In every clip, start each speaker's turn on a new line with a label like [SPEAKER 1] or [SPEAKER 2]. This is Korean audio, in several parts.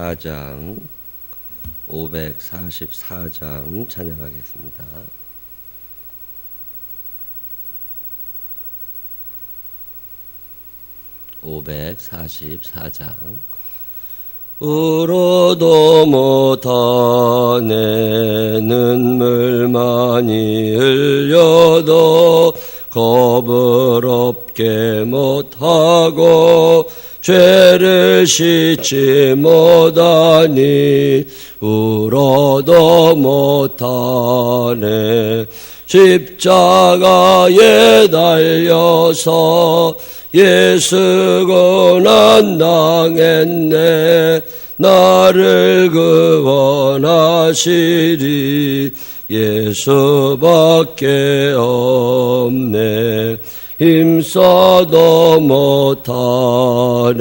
[SPEAKER 1] 4장 544장 찬양하겠습니다. 울어도 못하네 눈물 많이 흘려도 겁을 없게 못하고 죄를 씻지 못하니 울어도 못하네. 십자가에 달려서 예수 고난 당했네. 나를 구원하시리 예수밖에 없네. 힘써도 못하네.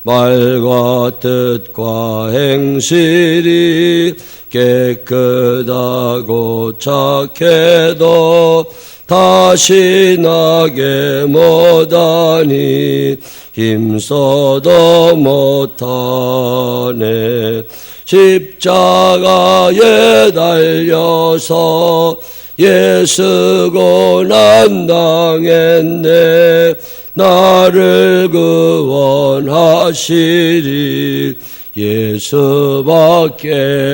[SPEAKER 1] 말과 뜻과 행실이 깨끗하고 착해도 다시 나게 못하니 힘써도 못하네. 십자가에 달려서 예수 고난 당했네. 나를 구원하시리 예수밖에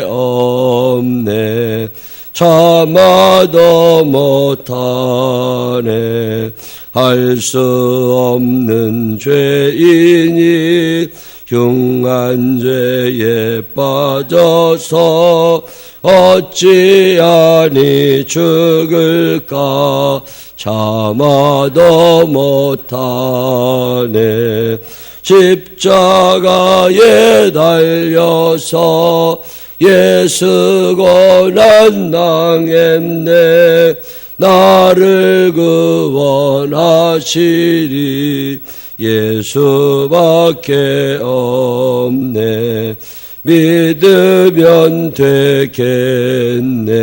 [SPEAKER 1] 없네. 참아도 못하네. 할 수 없는 죄인이 흉한 죄에 빠져서 어찌하니 죽을까. 참아도 못하네. 십자가에 달려서 예수 고난 당했네. 나를 구원하시리 예수밖에 없네. 믿으면 되겠네.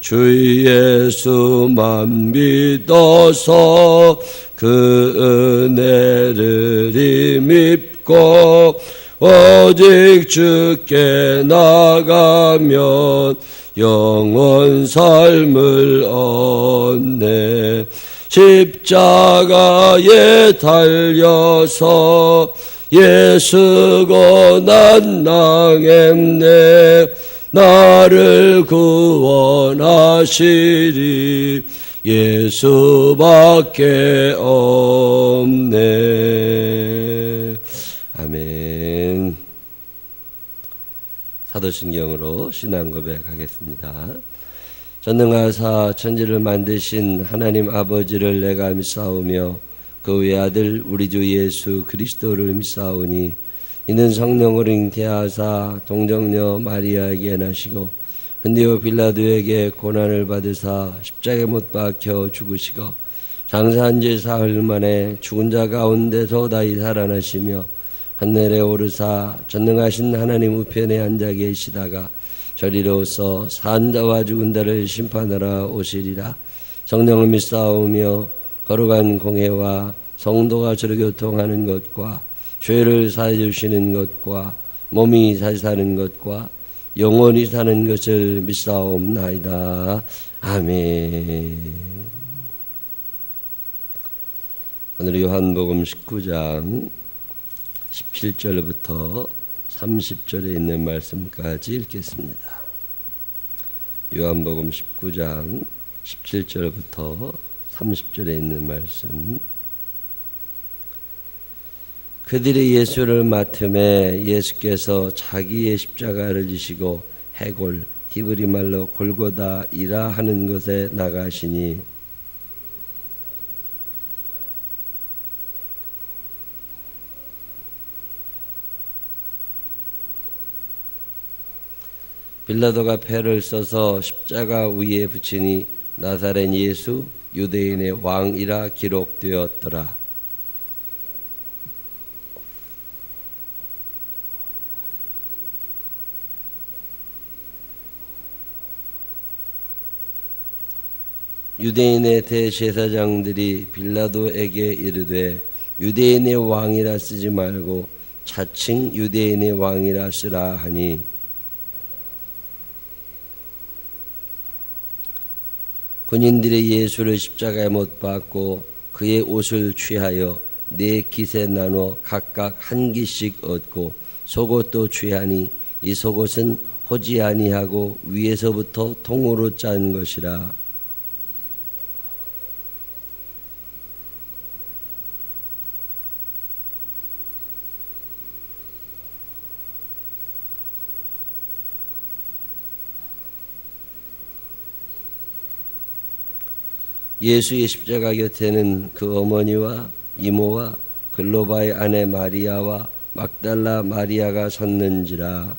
[SPEAKER 1] 주 예수만 믿어서 그 은혜를 힘입고 오직 주께 나가면 영원 삶을 얻네. 십자가에 달려서 예수 고난 당했네. 나를 구원하시리 예수밖에 없네. 아멘. 사도신경으로 신앙 고백하겠습니다. 전능하사 천지를 만드신 하나님 아버지를 내가 믿사오며 그 외아들 우리 주 예수 그리스도를 믿사오니 이는 성령으로 잉태하사 동정녀 마리아에게 나시고 근디오 빌라도에게 고난을 받으사 십자가에 못 박혀 죽으시고 장사한 지 사흘 만에 죽은 자 가운데서 다시 살아나시며 하늘에 오르사 전능하신 하나님 우편에 앉아 계시다가 저리로서 산 자와 죽은 자를 심판하러 오시리라. 성령을 믿사오며 거룩한 공회와 성도가 저로 교통하는 것과 죄를 사해 주시는 것과 몸이 다시 사는 것과 영원히 사는 것을 믿사옵나이다. 아멘. 오늘 요한복음 19장 17절부터 30절에 있는 말씀까지 읽겠습니다. 요한복음 19장 17절부터 30절에 있는 말씀. 그들이 예수를 맡음에 예수께서 자기의 십자가를 지시고 해골 히브리 말로 골고다이라 하는 곳에 나가시니 빌라도가 패를 써서 십자가 위에 붙이니 나사렛 예수 유대인의 왕이라 기록되었더라. 유대인의 대제사장들이 빌라도에게 이르되 유대인의 왕이라 쓰지 말고 자칭 유대인의 왕이라 쓰라 하니 군인들이 예수를 십자가에 못 박고 그의 옷을 취하여 네 깃에 나눠 각각 한 깃씩 얻고 속옷도 취하니 이 속옷은 호지 아니하고 위에서부터 통으로 짠 것이라. 예수의 십자가 곁에는 그 어머니와 이모와 글로바의 아내 마리아와 막달라 마리아가 섰는지라.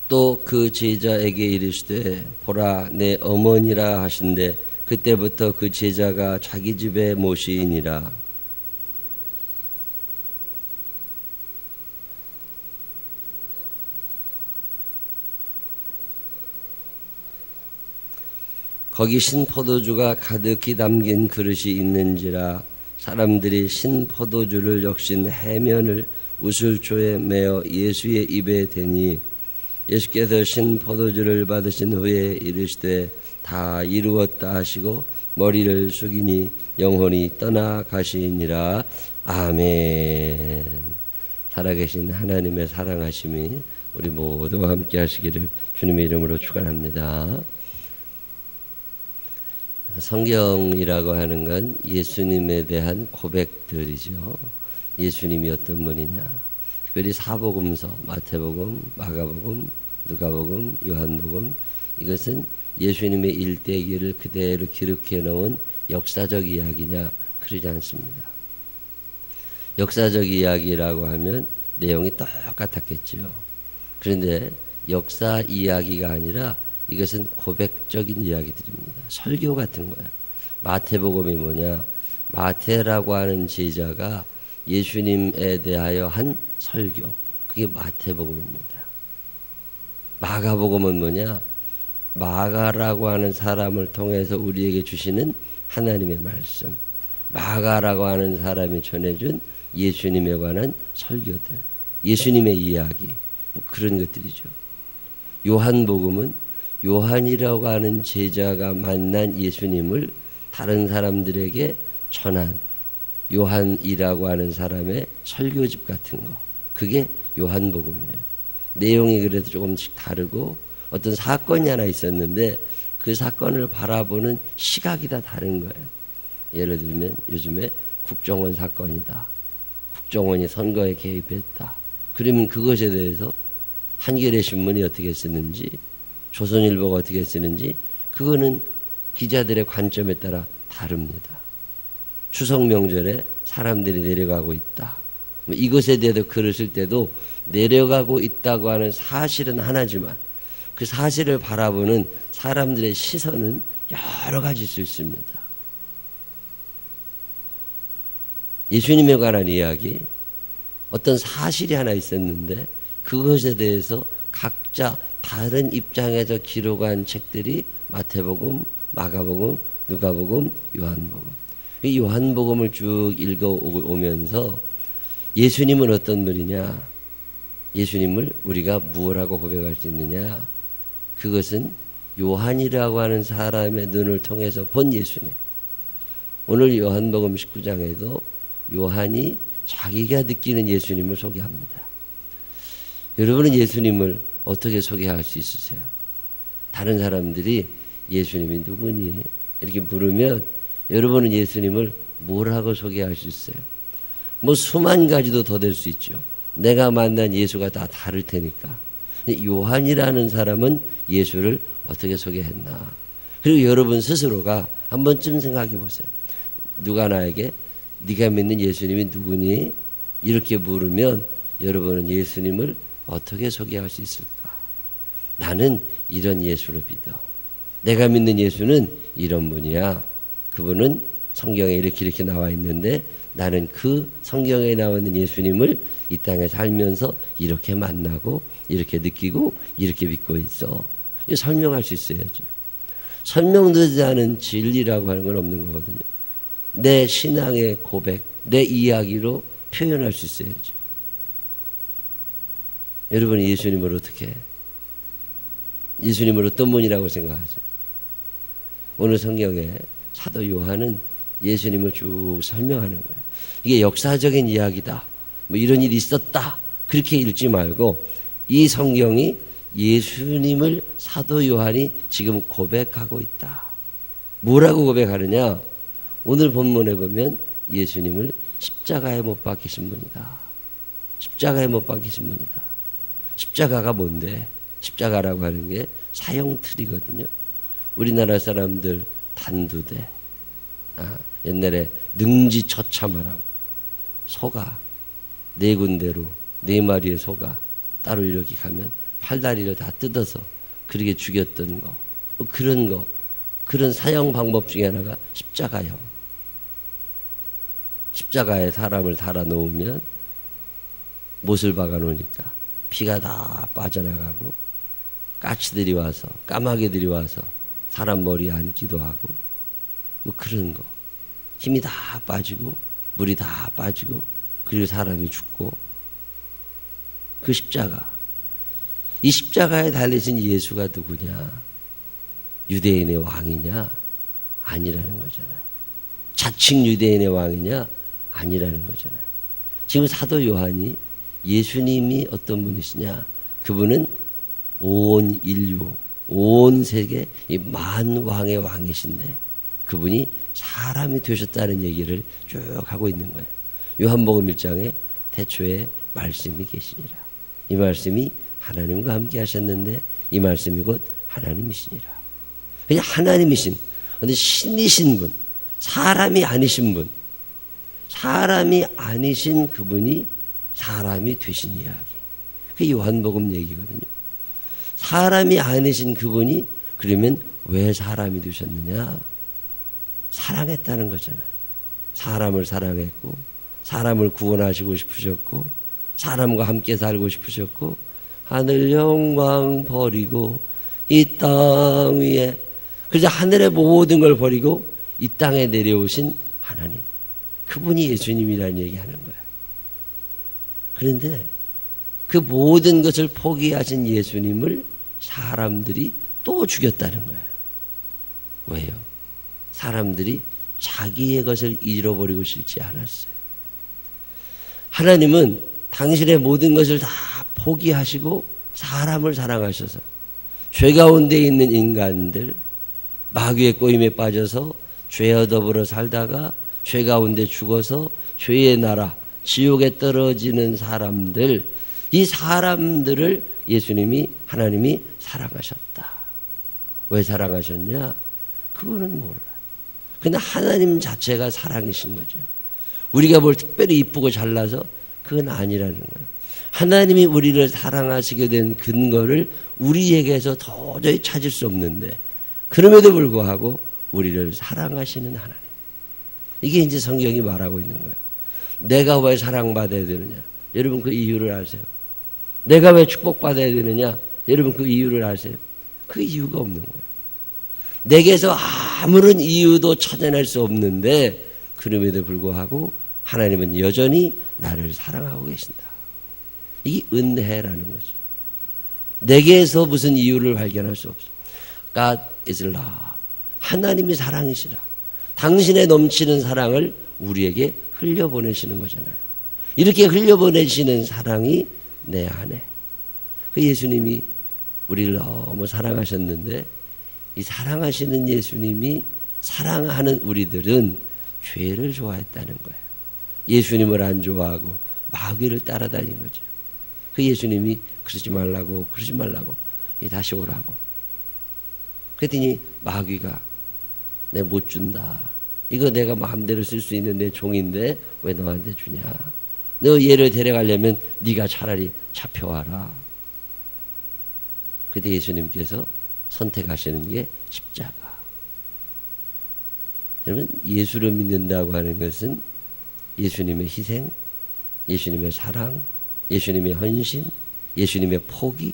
[SPEAKER 1] 또 그 제자에게 이르시되 보라 내 어머니라 하신대 그때부터 그 제자가 자기 집에 모시이니라. 거기 신포도주가 가득히 담긴 그릇이 있는지라. 사람들이 신포도주를 역신 해면을 우슬초에 메어 예수의 입에 대니 예수께서 신포도주를 받으신 후에 이르시되 다 이루었다 하시고 머리를 숙이니 영혼이 떠나가시니라. 아멘. 살아계신 하나님의 사랑하심이 우리 모두와 함께 하시기를 주님의 이름으로 축원합니다. 성경이라고 하는 건 예수님에 대한 고백들이죠. 예수님이 어떤 분이냐. 특별히 사복음서, 마태복음, 마가복음, 누가복음, 요한복음, 이것은 예수님의 일대기를 그대로 기록해 놓은 역사적 이야기냐, 그러지 않습니다. 역사적 이야기라고 하면 내용이 똑같았겠지요. 그런데 역사 이야기가 아니라 이것은 고백적인 이야기들입니다. 설교 같은 거야. 마태복음이 뭐냐? 마태라고 하는 제자가 예수님에 대하여 한 설교. 그게 마태복음입니다. 마가복음은 뭐냐? 마가라고 하는 사람을 통해서 우리에게 주시는 하나님의 말씀. 마가라고 하는 사람이 전해준 예수님에 관한 설교들. 예수님의 이야기. 뭐 그런 것들이죠. 요한복음은 요한이라고 하는 제자가 만난 예수님을 다른 사람들에게 전한 요한이라고 하는 사람의 설교집 같은 거. 그게 요한복음이에요. 내용이 그래도 조금씩 다르고 어떤 사건이 하나 있었는데 그 사건을 바라보는 시각이 다 다른 거예요. 예를 들면 요즘에 국정원 사건이다. 국정원이 선거에 개입했다. 그러면 그것에 대해서 한겨레 신문이 어떻게 쓰는지 조선일보가 어떻게 쓰는지 그거는 기자들의 관점에 따라 다릅니다. 추석 명절에 사람들이 내려가고 있다. 이것에 대해서 글을 쓸 때도 내려가고 있다고 하는 사실은 하나지만 그 사실을 바라보는 사람들의 시선은 여러 가지일 수 있습니다. 예수님에 관한 이야기, 어떤 사실이 하나 있었는데 그것에 대해서 각자 다른 입장에서 기록한 책들이 마태복음, 마가복음, 누가복음, 요한복음. 이 요한복음을 쭉 읽어오면서 예수님은 어떤 분이냐? 예수님을 우리가 무엇라고 고백할 수 있느냐? 그것은 요한이라고 하는 사람의 눈을 통해서 본 예수님. 오늘 요한복음 19장에도 요한이 자기가 느끼는 예수님을 소개합니다. 여러분은 예수님을 어떻게 소개할 수 있으세요? 다른 사람들이 예수님이 누구니? 이렇게 물으면 여러분은 예수님을 뭐라고 소개할 수 있어요? 뭐 수만 가지도 더 될 수 있죠. 내가 만난 예수가 다 다를 테니까. 요한이라는 사람은 예수를 어떻게 소개했나? 그리고 여러분 스스로가 한 번쯤 생각해 보세요. 누가 나에게 네가 믿는 예수님이 누구니? 이렇게 물으면 여러분은 예수님을 어떻게 소개할 수 있을까? 나는 이런 예수를 믿어. 내가 믿는 예수는 이런 분이야. 그분은 성경에 이렇게 나와 있는데 나는 그 성경에 나오는 예수님을 이 땅에 살면서 이렇게 만나고 이렇게 느끼고 이렇게 믿고 있어. 이거 설명할 수 있어야죠. 설명되지 않은 진리라고 하는 건 없는 거거든요. 내 신앙의 고백, 내 이야기로 표현할 수 있어야죠. 여러분이 예수님을 어떻게 예수님을 어떤 분이라고 생각하죠? 오늘 성경에 사도 요한은 예수님을 쭉 설명하는 거예요. 이게 역사적인 이야기다. 뭐 이런 일이 있었다. 그렇게 읽지 말고 이 성경이 예수님을 사도 요한이 지금 고백하고 있다. 뭐라고 고백하느냐? 오늘 본문에 보면 예수님을 십자가에 못 박히신 분이다. 십자가에 못 박히신 분이다. 십자가가 뭔데? 십자가라고 하는 게 사형틀이거든요. 우리나라 사람들 단두대, 옛날에 능지처참하라고 소가 네 군데로 네 마리의 소가 따로 이렇게 가면 팔다리를 다 뜯어서 그렇게 죽였던 거, 그런 거, 그런 사형 방법 중에 하나가 십자가형. 십자가에 사람을 달아 놓으면 못을 박아 놓으니까 피가 다 빠져나가고 까치들이 와서 까마귀들이 와서 사람 머리에 앉기도 하고 뭐 그런 거. 힘이 다 빠지고 물이 다 빠지고 그리고 사람이 죽고 그 십자가. 이 십자가에 달리신 예수가 누구냐? 유대인의 왕이냐? 아니라는 거잖아요. 자칭 유대인의 왕이냐? 아니라는 거잖아요. 지금 사도 요한이 예수님이 어떤 분이시냐? 그분은 온 인류, 온 세계 이 만왕의 왕이신데 그분이 사람이 되셨다는 얘기를 쭉 하고 있는 거예요. 요한복음 1장에 태초에 말씀이 계시니라. 이 말씀이 하나님과 함께 하셨는데 이 말씀이 곧 하나님이시니라. 그냥 하나님이신, 근데 신이신 분, 사람이 아니신 분, 사람이 아니신 그분이 사람이 되신 이야기. 그게 요한복음 얘기거든요. 사람이 아니신 그분이 그러면 왜 사람이 되셨느냐? 사랑했다는 거잖아요. 사람을 사랑했고 사람을 구원하시고 싶으셨고 사람과 함께 살고 싶으셨고 하늘 영광 버리고 이 땅 위에 그래서 하늘의 모든 걸 버리고 이 땅에 내려오신 하나님, 그분이 예수님이라는 얘기하는 거야. 그런데 그 모든 것을 포기하신 예수님을 사람들이 또 죽였다는 거예요. 왜요? 사람들이 자기의 것을 잃어버리고 싶지 않았어요. 하나님은 당신의 모든 것을 다 포기하시고 사람을 사랑하셔서 죄 가운데 있는 인간들, 마귀의 꼬임에 빠져서 죄와 더불어 살다가 죄 가운데 죽어서 죄의 나라, 지옥에 떨어지는 사람들, 이 사람들을 예수님이, 하나님이 사랑하셨다. 왜 사랑하셨냐? 그거는 몰라요. 근데 하나님 자체가 사랑이신 거죠. 우리가 뭘 특별히 이쁘고 잘나서 그건 아니라는 거예요. 하나님이 우리를 사랑하시게 된 근거를 우리에게서 도저히 찾을 수 없는데 그럼에도 불구하고 우리를 사랑하시는 하나님. 이게 이제 성경이 말하고 있는 거예요. 내가 왜 사랑받아야 되느냐? 여러분 그 이유를 아세요? 내가 왜 축복받아야 되느냐? 여러분 그 이유를 아세요? 그 이유가 없는 거예요. 내게서 아무런 이유도 찾아낼 수 없는데 그럼에도 불구하고 하나님은 여전히 나를 사랑하고 계신다. 이게 은혜라는 거죠. 내게서 무슨 이유를 발견할 수 없어. God is love. 하나님이 사랑이시라. 당신의 넘치는 사랑을 우리에게 흘려보내시는 거잖아요. 이렇게 흘려보내시는 사랑이 내 안에. 그 예수님이 우리를 너무 사랑하셨는데 이 사랑하시는 예수님이 사랑하는 우리들은 죄를 좋아했다는 거예요. 예수님을 안 좋아하고 마귀를 따라다닌 거죠. 그 예수님이 그러지 말라고 다시 오라고. 그랬더니 마귀가 내 못 준다. 이거 내가 마음대로 쓸 수 있는 내 종인데 왜 너한테 주냐. 너 얘를 데려가려면 네가 차라리 잡혀와라. 그때 예수님께서 선택하시는 게 십자가. 여러분 예수를 믿는다고 하는 것은 예수님의 희생, 예수님의 사랑, 예수님의 헌신, 예수님의 포기,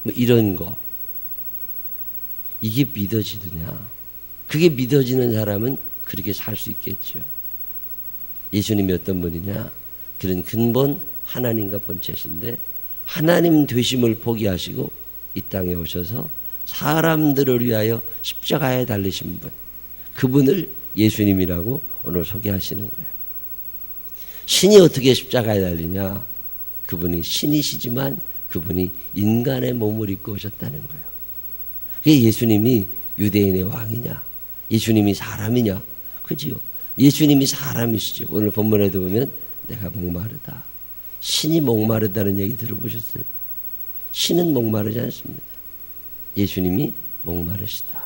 [SPEAKER 1] 뭐 이런 거. 이게 믿어지느냐? 그게 믿어지는 사람은 그렇게 살 수 있겠죠. 예수님이 어떤 분이냐? 그런 근본 하나님과 본체신데 하나님 되심을 포기하시고 이 땅에 오셔서 사람들을 위하여 십자가에 달리신 분, 그분을 예수님이라고 오늘 소개하시는 거예요. 신이 어떻게 십자가에 달리냐? 그분이 신이시지만 그분이 인간의 몸을 입고 오셨다는 거예요. 그게 예수님이 유대인의 왕이냐? 예수님이 사람이냐? 그지요? 예수님이 사람이시죠. 오늘 본문에도 보면 내가 목마르다. 신이 목마르다는 얘기 들어보셨어요? 신은 목마르지 않습니다. 예수님이 목마르시다.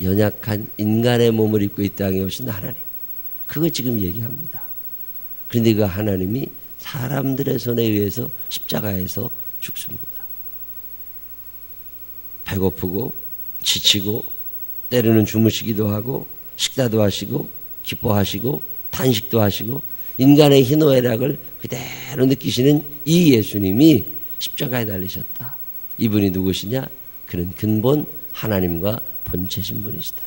[SPEAKER 1] 연약한 인간의 몸을 입고 이 땅에 오신 하나님. 그거 지금 얘기합니다. 그런데 그 하나님이 사람들의 손에 의해서 십자가에서 죽습니다. 배고프고 지치고 때로는 주무시기도 하고 식사도 하시고 기뻐하시고 단식도 하시고 인간의 희노애락을 그대로 느끼시는 이 예수님이 십자가에 달리셨다. 이분이 누구시냐? 그는 근본 하나님과 본체신 분이시다.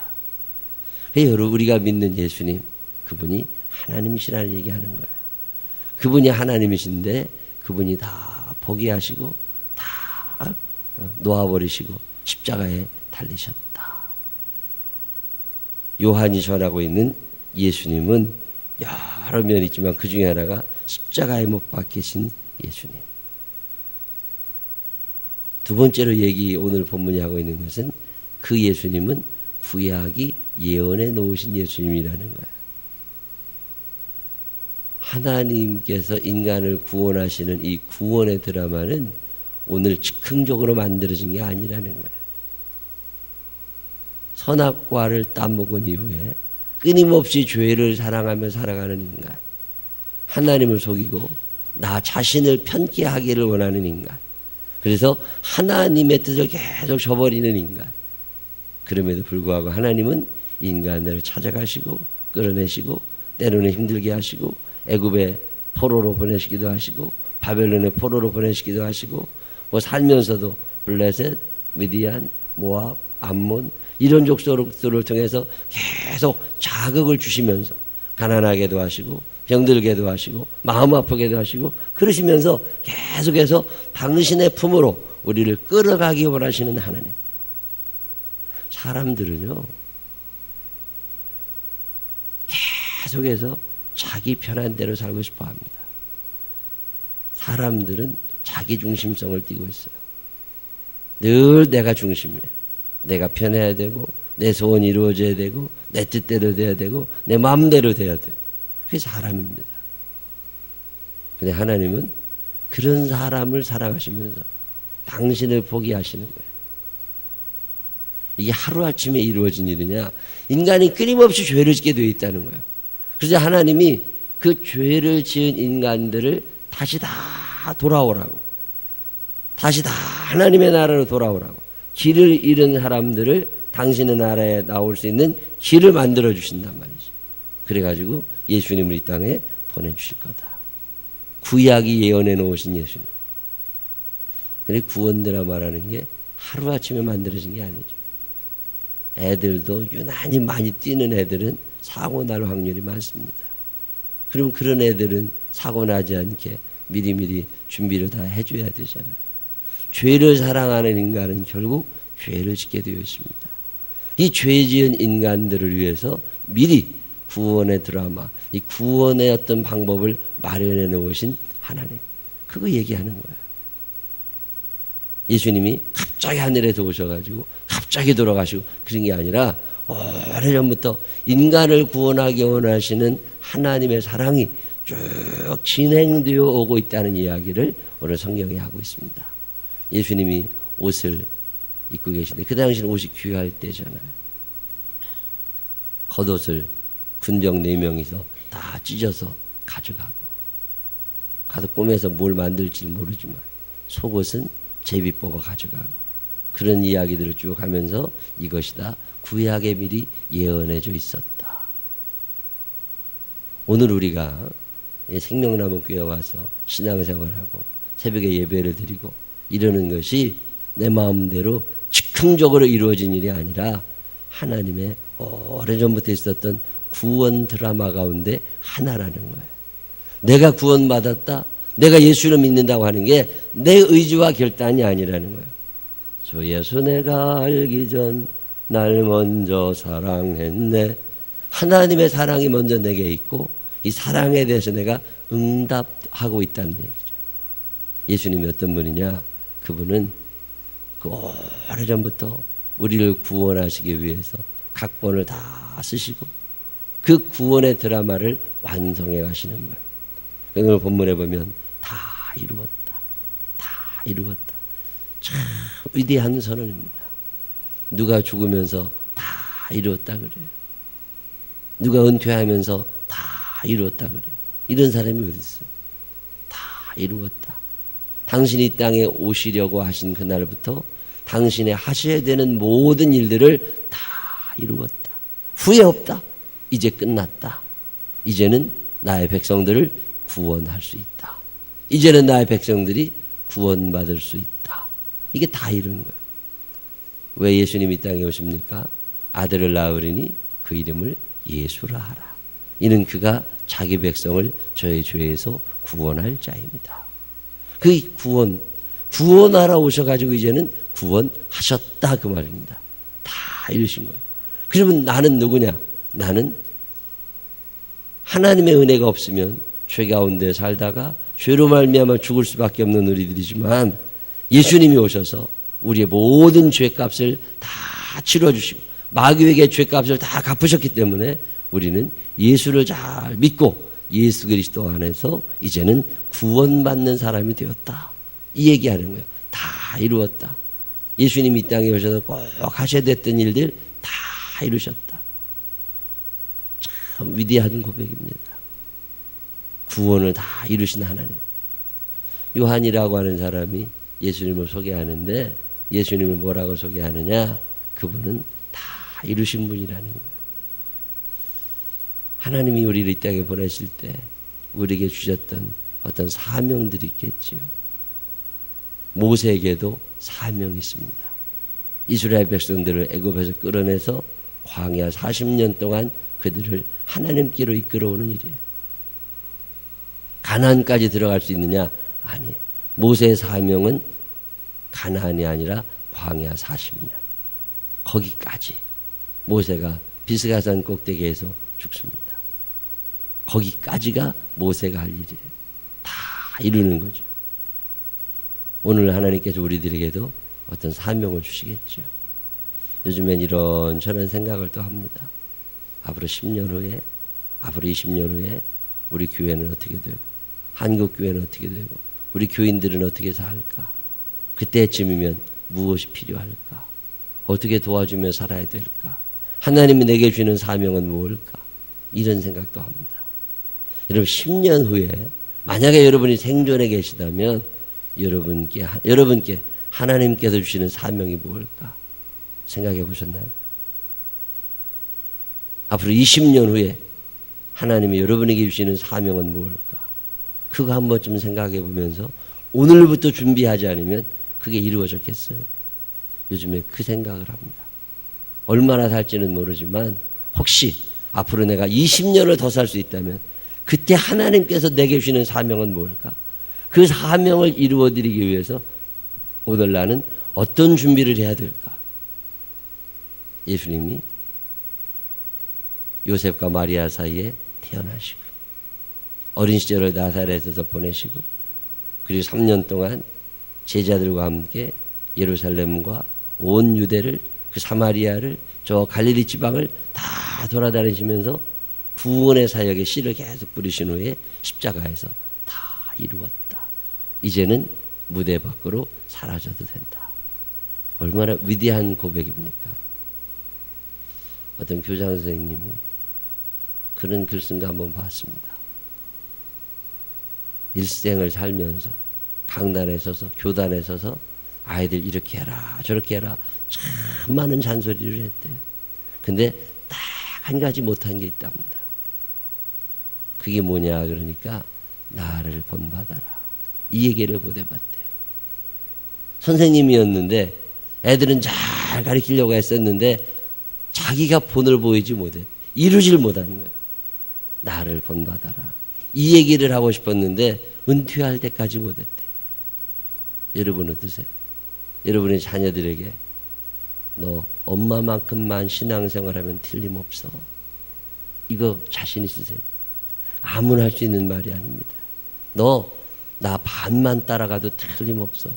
[SPEAKER 1] 여러분, 우리가 믿는 예수님, 그분이 하나님이시라는 얘기하는 거예요. 그분이 하나님이신데 그분이 다 포기하시고 다 놓아버리시고 십자가에 달리셨다. 요한이 전하고 있는 예수님은 여러 면이 있지만 그 중에 하나가 십자가에 못 박히신 예수님. 두 번째로 오늘 본문이 하고 있는 것은 그 예수님은 구약이 예언해 놓으신 예수님이라는 거예요. 하나님께서 인간을 구원하시는 이 구원의 드라마는 오늘 즉흥적으로 만들어진 게 아니라는 거예요. 선악과를 따먹은 이후에 끊임없이 죄를 사랑하며 살아가는 인간, 하나님을 속이고 나 자신을 편케 하기를 원하는 인간, 그래서 하나님의 뜻을 계속 저버리는 인간. 그럼에도 불구하고 하나님은 인간을 찾아가시고 끌어내시고 때로는 힘들게 하시고 애굽의 포로로 보내시기도 하시고 바벨론의 포로로 보내시기도 하시고 뭐 살면서도 블레셋, 미디안, 모압, 암몬 이런 족속들을 통해서 계속 자극을 주시면서 가난하게도 하시고 병들게도 하시고 마음 아프게도 하시고 그러시면서 계속해서 당신의 품으로 우리를 끌어가기 원하시는 하나님. 사람들은요 계속해서 자기 편한 대로 살고 싶어 합니다. 사람들은 자기 중심성을 띠고 있어요. 늘 내가 중심이에요. 내가 편해야 되고 내 소원이 이루어져야 되고 내 뜻대로 돼야 되고 내 마음대로 돼야 돼요. 그게 사람입니다. 근데 하나님은 그런 사람을 사랑하시면서 당신을 포기하시는 거예요. 이게 하루아침에 이루어진 일이냐? 인간이 끊임없이 죄를 짓게 되어 있다는 거예요. 그래서 하나님이 그 죄를 지은 인간들을 다시 다 돌아오라고, 다시 다 하나님의 나라로 돌아오라고, 길을 잃은 사람들을 당신의 나라에 나올 수 있는 길을 만들어 주신단 말이죠. 그래가지고 예수님을 이 땅에 보내주실 거다. 구약이 예언해 놓으신 예수님. 근데 구원 드라마라는 게 하루아침에 만들어진 게 아니죠. 애들도 유난히 많이 뛰는 애들은 사고 날 확률이 많습니다. 그럼 그런 애들은 사고 나지 않게 미리미리 준비를 다 해줘야 되잖아요. 죄를 사랑하는 인간은 결국 죄를 짓게 되어 있습니다. 이 죄 지은 인간들을 위해서 미리 구원의 드라마, 이 구원의 어떤 방법을 마련해 놓으신 하나님. 그거 얘기하는 거예요. 예수님이 갑자기 하늘에서 오셔가지고 갑자기 돌아가시고 그런 게 아니라 오래전부터 인간을 구원하기 원하시는 하나님의 사랑이 쭉 진행되어 오고 있다는 이야기를 오늘 성경이 하고 있습니다. 예수님이 옷을 입고 계신데 그 당시는 옷이 귀할 때잖아요. 겉옷을 군병 4명이서 다 찢어서 가져가고 가서 꿈에서 뭘 만들지 모르지만 속옷은 제비 뽑아 가져가고 그런 이야기들을 쭉 하면서 이것이 다 구약에 미리 예언해져 있었다. 오늘 우리가 생명나무 교회 와서 신앙생활하고 새벽에 예배를 드리고 이러는 것이 내 마음대로 즉흥적으로 이루어진 일이 아니라 하나님의 오래전부터 있었던 구원 드라마 가운데 하나라는 거예요. 내가 구원받았다, 내가 예수를 믿는다고 하는 게 내 의지와 결단이 아니라는 거예요. 주 예수 내가 알기 전 날 먼저 사랑했네. 하나님의 사랑이 먼저 내게 있고 이 사랑에 대해서 내가 응답하고 있다는 얘기죠. 예수님이 어떤 분이냐? 그분은 그 오래전부터 우리를 구원하시기 위해서 각본을 다 쓰시고 그 구원의 드라마를 완성해 가시는 분. 오늘 본문에 보면 다 이루었다. 다 이루었다. 참 위대한 선언입니다. 누가 죽으면서 다 이루었다 그래요. 누가 은퇴하면서 다 이루었다 그래요. 이런 사람이 어디 있어요? 다 이루었다. 당신이 이 땅에 오시려고 하신 그날부터 당신이 하셔야 되는 모든 일들을 다 이루었다. 후회 없다. 이제 끝났다. 이제는 나의 백성들을 구원할 수 있다. 이제는 나의 백성들이 구원받을 수 있다. 이게 다 이루는 거예요. 왜 예수님이 이 땅에 오십니까? 아들을 낳으리니 그 이름을 예수라 하라. 이는 그가 자기 백성을 저의 죄에서 구원할 자입니다. 그 구원하러 오셔가지고 이제는 구원하셨다 그 말입니다. 다 이루신 거예요. 그러면 나는 누구냐? 나는 하나님의 은혜가 없으면 죄 가운데 살다가 죄로 말미암아 죽을 수밖에 없는 우리들이지만 예수님이 오셔서 우리의 모든 죄값을 다 치러주시고 마귀에게 죄값을 다 갚으셨기 때문에 우리는 예수를 잘 믿고 예수 그리스도 안에서 이제는 구원받는 사람이 되었다. 이 얘기하는 거예요. 다 이루었다. 예수님이 이 땅에 오셔서 꼭 하셔야 됐던 일들 다 이루셨다. 참 위대한 고백입니다. 구원을 다 이루신 하나님. 요한이라고 하는 사람이 예수님을 소개하는데 예수님을 뭐라고 소개하느냐? 그분은 다 이루신 분이라는 거예요. 하나님이 우리를 이 땅에 보내실 때 우리에게 주셨던 어떤 사명들이 있겠지요. 모세에게도 사명이 있습니다. 이스라엘 백성들을 애굽에서 끌어내서 광야 40년 동안 그들을 하나님께로 이끌어오는 일이에요. 가나안까지 들어갈 수 있느냐? 아니에요. 모세의 사명은 가나안이 아니라 광야 40년. 거기까지 모세가 비스가산 꼭대기에서 죽습니다. 거기까지가 모세가 할 일이에요. 다 이루는 거죠. 오늘 하나님께서 우리들에게도 어떤 사명을 주시겠죠. 요즘엔 이런저런 생각을 또 합니다. 앞으로 10년 후에, 앞으로 20년 후에 우리 교회는 어떻게 되고, 한국 교회는 어떻게 되고, 우리 교인들은 어떻게 살까? 그때쯤이면 무엇이 필요할까? 어떻게 도와주며 살아야 될까? 하나님이 내게 주는 사명은 무엇일까? 이런 생각도 합니다. 여러분 10년 후에 만약에 여러분이 생존해 계시다면 여러분께 하나님께서 주시는 사명이 무엇일까? 생각해 보셨나요? 앞으로 20년 후에 하나님이 여러분에게 주시는 사명은 무엇일까? 그거 한 번쯤 생각해 보면서 오늘부터 준비하지 않으면 그게 이루어졌겠어요? 요즘에 그 생각을 합니다. 얼마나 살지는 모르지만 혹시 앞으로 내가 20년을 더 살 수 있다면 그때 하나님께서 내게 주시는 사명은 뭘까? 그 사명을 이루어드리기 위해서 오늘 나는 어떤 준비를 해야 될까? 예수님이 요셉과 마리아 사이에 태어나시고 어린 시절을 나사렛에서 보내시고 그리고 3년 동안 제자들과 함께 예루살렘과 온 유대를 그 사마리아를 저 갈릴리 지방을 다 돌아다니시면서 구원의 사역에 씨를 계속 뿌리신 후에 십자가에서 다 이루었다. 이제는 무대 밖으로 사라져도 된다. 얼마나 위대한 고백입니까? 어떤 교장 선생님이 그런 글 쓴 거 한번 봤습니다. 일생을 살면서 강단에 서서 교단에 서서 아이들 이렇게 해라 저렇게 해라 참 많은 잔소리를 했대요. 근데 딱 한 가지 못한 게 있답니다. 그게 뭐냐 그러니까 나를 본받아라. 이 얘기를 보내봤대요. 선생님이었는데 애들은 잘 가르치려고 했었는데 자기가 본을 보이지 못해 이루질 못하는 거예요. 나를 본받아라. 이 얘기를 하고 싶었는데 은퇴할 때까지 못했대. 여러분 어떠세요? 여러분의 자녀들에게 너 엄마만큼만 신앙생활하면 틀림없어. 이거 자신 있으세요? 아무나 할 수 있는 말이 아닙니다. 너 나 반만 따라가도 틀림없어.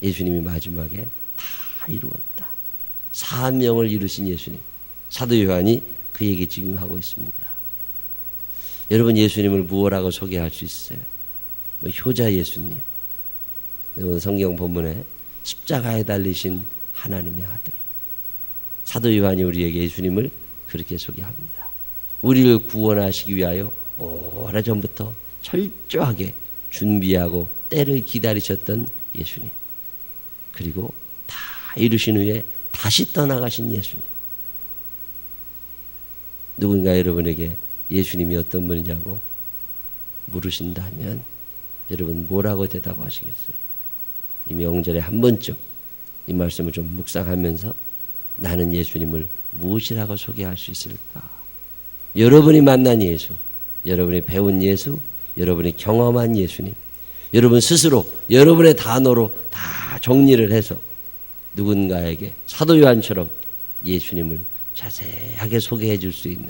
[SPEAKER 1] 예수님이 마지막에 다 이루었다. 사명을 이루신 예수님. 사도 요한이 그 얘기 지금 하고 있습니다. 여러분 예수님을 무엇라고 소개할 수 있어요? 뭐 효자 예수님. 오늘 성경 본문에 십자가에 달리신 하나님의 아들. 사도 요한이 우리에게 예수님을 그렇게 소개합니다. 우리를 구원하시기 위하여 오래전부터 철저하게 준비하고 때를 기다리셨던 예수님. 그리고 다 이루신 후에 다시 떠나가신 예수님. 누군가 여러분에게 예수님이 어떤 분이냐고 물으신다면 여러분 뭐라고 대답하시겠어요? 이 명절에 한 번쯤 이 말씀을 좀 묵상하면서 나는 예수님을 무엇이라고 소개할 수 있을까? 여러분이 만난 예수, 여러분이 배운 예수, 여러분이 경험한 예수님, 여러분 스스로 여러분의 단어로 다 정리를 해서 누군가에게 사도 요한처럼 예수님을 자세하게 소개해 줄 수 있는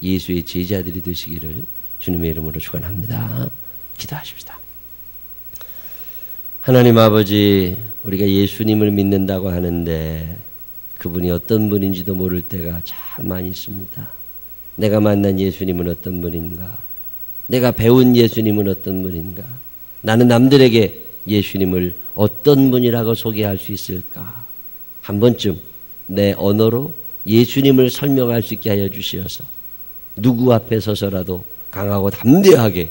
[SPEAKER 1] 예수의 제자들이 되시기를 주님의 이름으로 축원합니다. 기도하십시다. 하나님 아버지, 우리가 예수님을 믿는다고 하는데 그분이 어떤 분인지도 모를 때가 참 많이 있습니다. 내가 만난 예수님은 어떤 분인가? 내가 배운 예수님은 어떤 분인가? 나는 남들에게 예수님을 어떤 분이라고 소개할 수 있을까? 한 번쯤 내 언어로 예수님을 설명할 수 있게 하여 주시어서 누구 앞에 서서라도 강하고 담대하게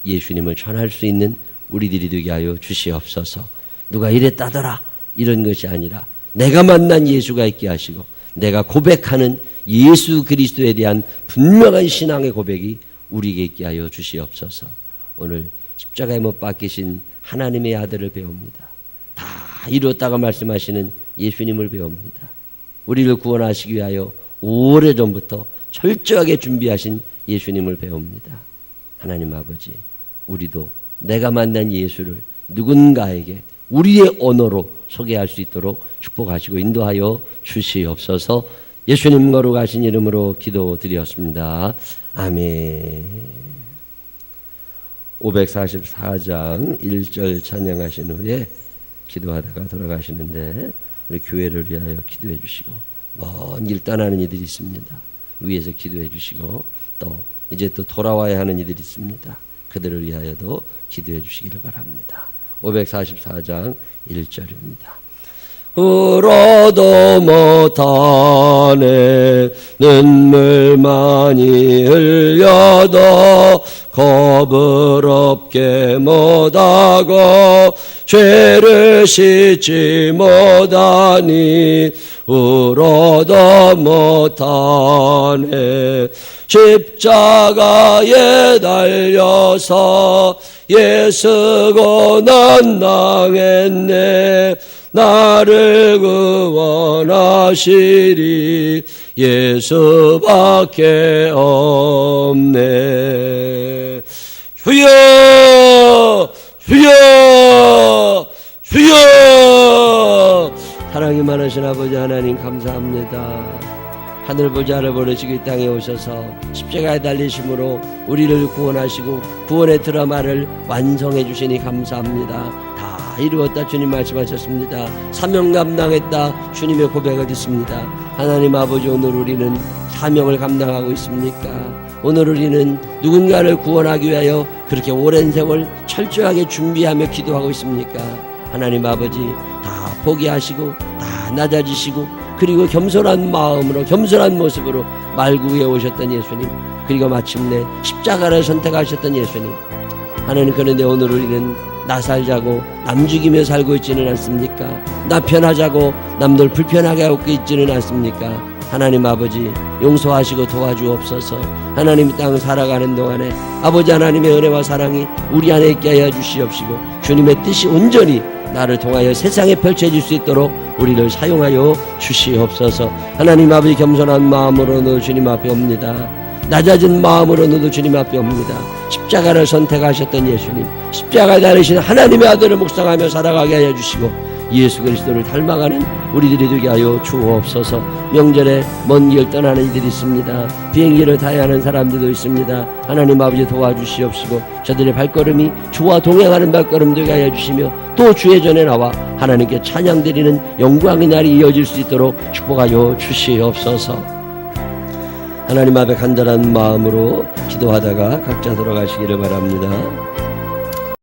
[SPEAKER 1] 예수님을 전할 수 있는 우리들이 되게 하여 주시옵소서. 누가 이랬다더라 이런 것이 아니라 내가 만난 예수가 있게 하시고 내가 고백하는 예수 그리스도에 대한 분명한 신앙의 고백이 우리에게 있게 하여 주시옵소서. 오늘 십자가에 못 박히신 하나님의 아들을 배웁니다. 다 이루었다고 말씀하시는 예수님을 배웁니다. 우리를 구원하시기 위하여 오래전부터 철저하게 준비하신 예수님을 배웁니다. 하나님 아버지, 우리도 내가 만난 예수를 누군가에게 우리의 언어로 소개할 수 있도록 축복하시고 인도하여 주시옵소서. 예수님 거룩하신 이름으로 기도드렸습니다. 아멘. 544장 1절 찬양하신 후에 기도하다가 돌아가시는데 우리 교회를 위하여 기도해 주시고 먼 길 떠나는 이들이 있습니다. 위에서 기도해 주시고 또 이제 또 돌아와야 하는 이들이 있습니다. 그들을 위하여도 기도해 주시기를 바랍니다. 544장 1절입니다. 울어도 못하네 눈물 많이 흘려도 겁을 없게 못하고 죄를 씻지 못하니 울어도 못하네 십자가에 달려서 예수고 난 당했네 나를 구원하시리 예수밖에 없네. 주여 주여 주여. 사랑이 많으신 아버지 하나님 감사합니다. 하늘 보좌 아래 버리시고 이 땅에 오셔서 십자가에 달리심으로 우리를 구원하시고 구원의 드라마를 완성해 주시니 감사합니다. 다 이루었다 주님 말씀하셨습니다. 사명 감당했다 주님의 고백을 듣습니다. 하나님 아버지, 오늘 우리는 사명을 감당하고 있습니까? 오늘 우리는 누군가를 구원하기 위하여 그렇게 오랜 세월 철저하게 준비하며 기도하고 있습니까? 하나님 아버지, 다 포기하시고 다 낮아지시고 그리고 겸손한 마음으로 겸손한 모습으로 말구에 오셨던 예수님, 그리고 마침내 십자가를 선택하셨던 예수님. 하나님, 그런데 오늘 우리는 나 살자고 남 죽이며 살고 있지는 않습니까? 나 편하자고 남들 불편하게 하고 있지는 않습니까? 하나님 아버지 용서하시고 도와주옵소서. 하나님 땅 살아가는 동안에 아버지 하나님의 은혜와 사랑이 우리 안에 있게 하여 주시옵시고 주님의 뜻이 온전히 나를 통하여 세상에 펼쳐질 수 있도록 우리를 사용하여 주시옵소서. 하나님 아버지 겸손한 마음으로도 주님 앞에 옵니다. 낮아진 마음으로도 주님 앞에 옵니다. 십자가를 선택하셨던 예수님, 십자가에 달리신 하나님의 아들을 묵상하며 살아가게 하여 주시고 예수 그리스도를 닮아가는 우리들이 되게 하여 주옵소서. 명절에 먼 길 떠나는 이들이 있습니다. 비행기를 타야 하는 사람들도 있습니다. 하나님 아버지 도와주시옵시고 저들의 발걸음이 주와 동행하는 발걸음 되게 하여 주시며 또 주의 전에 나와 하나님께 찬양드리는 영광의 날이 이어질 수 있도록 축복하여 주시옵소서. 하나님 앞에 간절한 마음으로 기도하다가 각자 돌아가시기를 바랍니다.